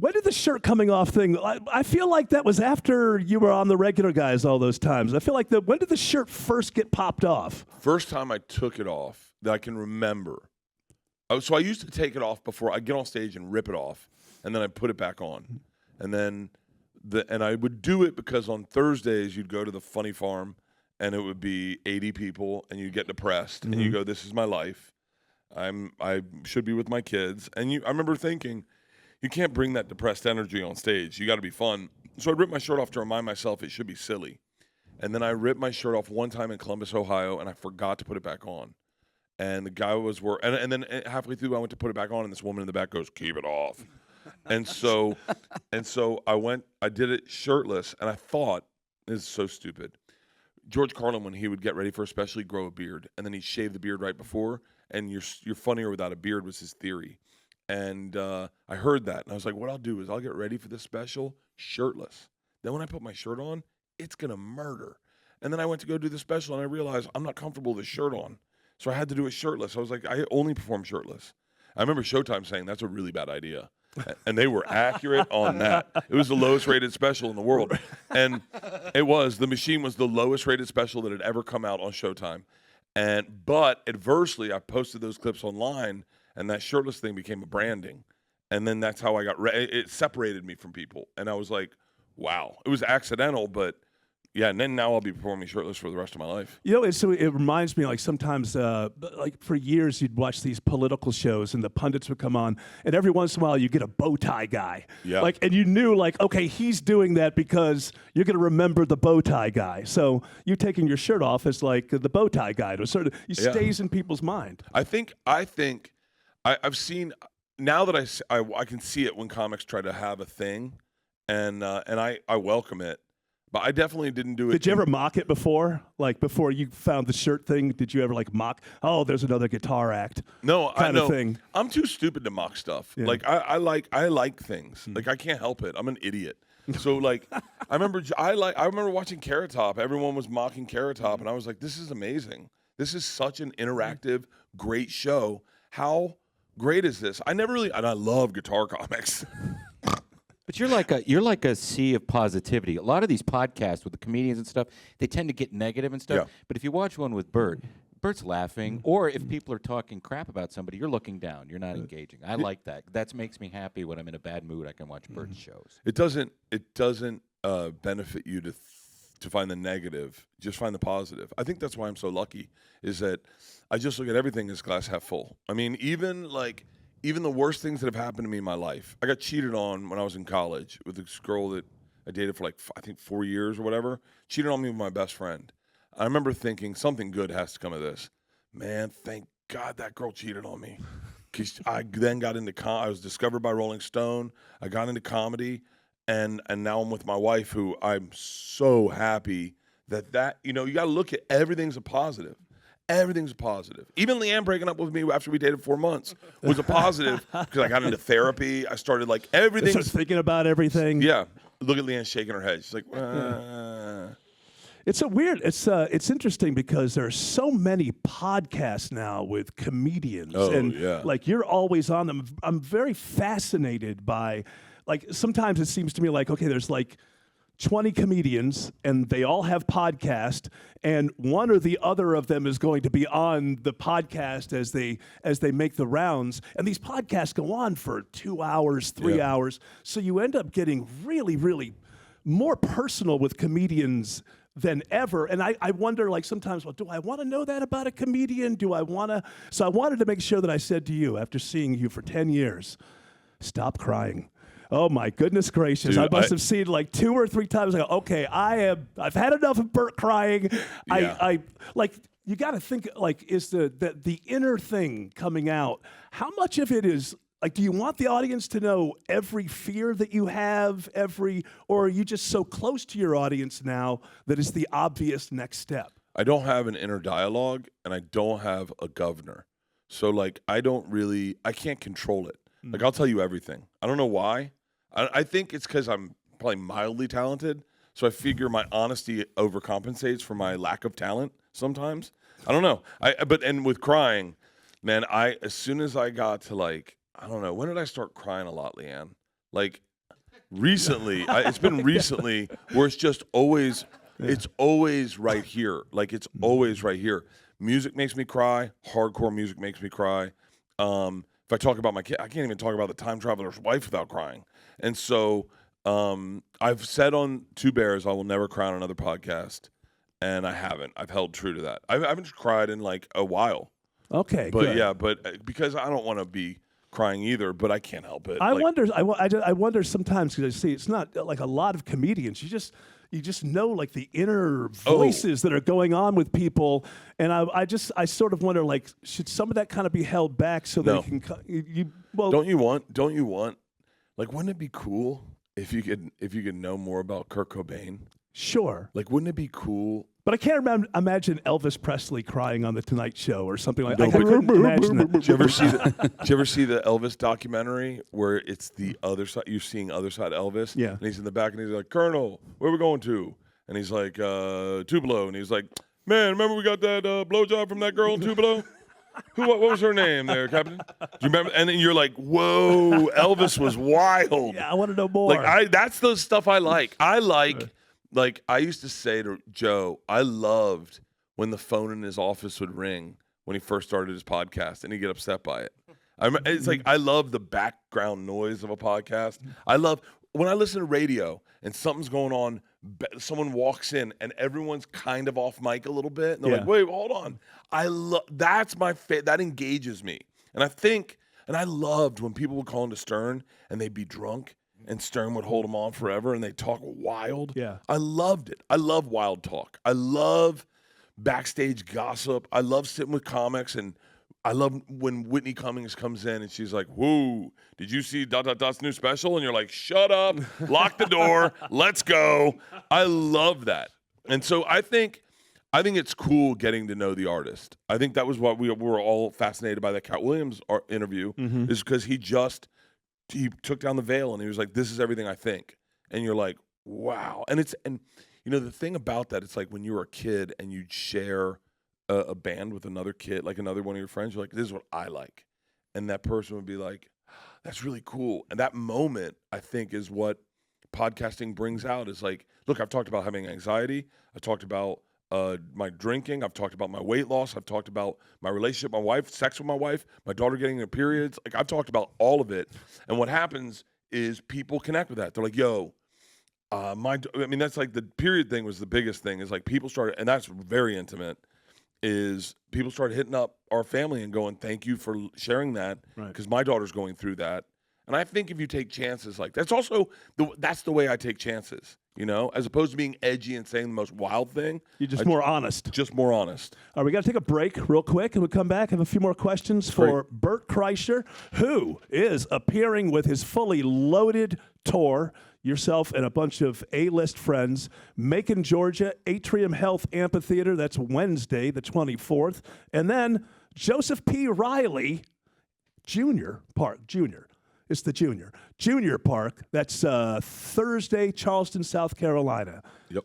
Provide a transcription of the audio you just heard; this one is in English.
When did the shirt coming off thing? I feel like that was after you were on the regular guys all those times. I feel like when did the shirt first get popped off? First time I took it off that I can remember. So I used to take it off before I get on stage and rip it off, and then I put it back on, and then and I would do it because on Thursdays you'd go to the Funny Farm, and it would be 80 people, and you'd get depressed, and you go, "This is my life. I should be with my kids." And I remember thinking, you can't bring that depressed energy on stage. You got to be fun. So I ripped my shirt off to remind myself it should be silly, and then I ripped my shirt off one time in Columbus, Ohio, and I forgot to put it back on. And the guy was and then halfway through I went to put it back on, and this woman in the back goes, "Keep it off." and so I did it shirtless, and I thought, this is so stupid. George Carlin, when he would get ready for a special, he'd grow a beard, and then he'd shave the beard right before, and you're funnier without a beard was his theory. And I heard that, and I was like, what I'll do is I'll get ready for this special shirtless. Then when I put my shirt on, it's going to murder. And then I went to go do the special, and I realized I'm not comfortable with this shirt on. So I had to do it shirtless. I was like, I only perform shirtless. I remember Showtime saying that's a really bad idea. And they were accurate on that. It was the lowest rated special in the world. And it was. The Machine was the lowest rated special that had ever come out on Showtime. But adversely, I posted those clips online, and that shirtless thing became a branding. And then that's how I got it separated me from people. And I was like, wow. It was accidental, but yeah, and then now I'll be performing shirtless for the rest of my life. You know, so it reminds me, like sometimes, like for years, you'd watch these political shows, and the pundits would come on, and every once in a while, you get a bow tie guy. Yeah. Like, and you knew, like, okay, he's doing that because you're going to remember the bow tie guy. So you taking your shirt off as like the bow tie guy. It sort of stays in people's mind. I think I've seen now that I can see it when comics try to have a thing, and I welcome it. But I definitely didn't do it. Did you ever mock it before? Like before you found the shirt thing, did you ever like mock, oh, there's another guitar act? No, kind of thing. I'm too stupid to mock stuff. Yeah. Like I like things. Like I can't help it. I'm an idiot. So like I remember watching Carrot Top. Everyone was mocking Carrot Top, and I was like, this is amazing. This is such an interactive, great show. How great is this? And I love guitar comics. But you're like a sea of positivity. A lot of these podcasts with the comedians and stuff, they tend to get negative and stuff. Yeah. But if you watch one with Bert's laughing, or if people are talking crap about somebody, you're looking down. You're not engaging. I like that. That makes me happy when I'm in a bad mood. I can watch Bert's shows. It doesn't benefit you to find the negative. Just find the positive. I think that's why I'm so lucky. Is that I just look at everything as glass half full. I mean, even the worst things that have happened to me in my life. I got cheated on when I was in college with this girl that I dated for I think 4 years or whatever. Cheated on me with my best friend. I remember thinking something good has to come of this. Man, thank God that girl cheated on me. Because I then got into I was discovered by Rolling Stone. I got into comedy, and now I'm with my wife, who I'm so happy that you got to look at everything's a positive. Everything's a positive. Even Leanne breaking up with me after we dated 4 months was a positive because I got into therapy. I started everything. Started thinking about everything. Yeah. Look at Leanne shaking her head. She's like, It's so weird. It's interesting because there are so many podcasts now with comedians. Oh, and yeah. you're always on them. I'm very fascinated by, sometimes it seems to me okay, there's 20 comedians, and they all have podcasts, and one or the other of them is going to be on the podcast as they make the rounds. And these podcasts go on for 2 hours, 3 hours. So you end up getting really, really more personal with comedians than ever. And I wonder, sometimes, do I want to know that about a comedian? Do I want to? So I wanted to make sure that I said to you, after seeing you for 10 years, stop crying. Oh my goodness gracious! Dude, I must have seen 2 or 3 times. I go, okay, I've had enough of Bert crying. Yeah. You got to think is the inner thing coming out? How much of it is do you want the audience to know every fear that you have, or are you just so close to your audience now that it's the obvious next step? I don't have an inner dialogue, and I don't have a governor. So I can't control it. I'll tell you everything. I don't know why. I think it's because I'm probably mildly talented, so I figure my honesty overcompensates for my lack of talent sometimes. I don't know. And with crying, man, as soon as I got to I don't know, when did I start crying a lot, Leanne? Recently, it's been recently where it's just always, it's always right here. Like it's always right here. Music makes me cry. Hardcore music makes me cry. If I talk about my kid, I can't even talk about the time traveler's wife without crying. And so I've said on Two Bears, I will never cry on another podcast. And I haven't. I've held true to that. I haven't cried in like a while. Okay, But good. yeah, but because I don't want to be crying either, but I can't help it. I Like, wonder. I wonder sometimes because I see it's not like a lot of comedians. You just know like the inner voices that are going on with people, and I sort of wonder like should some of that kind of be held back so No. they can well don't you want like wouldn't it be cool if you could know more about Kurt Cobain? sure, Like wouldn't it be cool? but I can't imagine Elvis Presley crying on the Tonight Show or something like No, that. I couldn't imagine that. Did you ever see the Elvis documentary where it's the other side? You're seeing other side Elvis. Yeah. And he's in the back and he's like, Colonel, where are we going to? And he's like, Tupelo. And he's like, man, remember we got that blowjob from that girl in Tupelo? What was her name there, Captain? Do you remember? And then you're like, whoa, Elvis was wild. Yeah, I want to know more. That's the stuff I like. Like I used to say to Joe, I loved when the phone in his office would ring when he first started his podcast, and he'd get upset by it. It's like I love the background noise of a podcast. I love when I listen to radio and something's going on. Someone walks in and everyone's kind of off mic a little bit, and they're like, "Wait, hold on." That's my that engages me, and I loved when people would call into Stern and they'd be drunk. And Stern would hold them on forever, and they talk wild. Yeah. I loved it. I love wild talk. I love backstage gossip. I love sitting with comics, and I love when Whitney Cummings comes in and she's like, "Whoa, did you see ... new special?" And you're like, "Shut up, lock the door, let's go." I love that, and so I think it's cool getting to know the artist. I think that was what we were all fascinated by that Cat Williams interview, is because he took down the veil and he was like, "This is everything I think," and you're like, "Wow!" And the thing about that, it's like when you were a kid and you'd share a band with another kid, like another one of your friends, you're like, "This is what I like," and that person would be like, "That's really cool." And that moment, I think, is what podcasting brings out. Is like, look, I've talked about having anxiety. I talked about my drinking. I've talked about my weight loss. I've talked about my relationship, my wife, sex with my wife, my daughter getting her periods. Like I've talked about all of it. And what happens is people connect with that. They're like, "Yo, that's like the period thing was the biggest thing. Is like people started, and that's very intimate. Is people started hitting up our family and going, "Thank you for sharing that," because my daughter's going through that. And I think if you take chances, like that's the way I take chances. As opposed to being edgy and saying the most wild thing. You're just more honest. Just more honest. All right, we got to take a break real quick, and we'll come back. I have a few more questions for Bert Kreischer, who is appearing with his fully loaded tour, yourself and a bunch of A-list friends, Macon, Georgia, Atrium Health Amphitheater. That's Wednesday, the 24th. And then Joseph P. Riley Jr. Park, Jr. It's the Junior Park. That's Thursday, Charleston, South Carolina. Yep.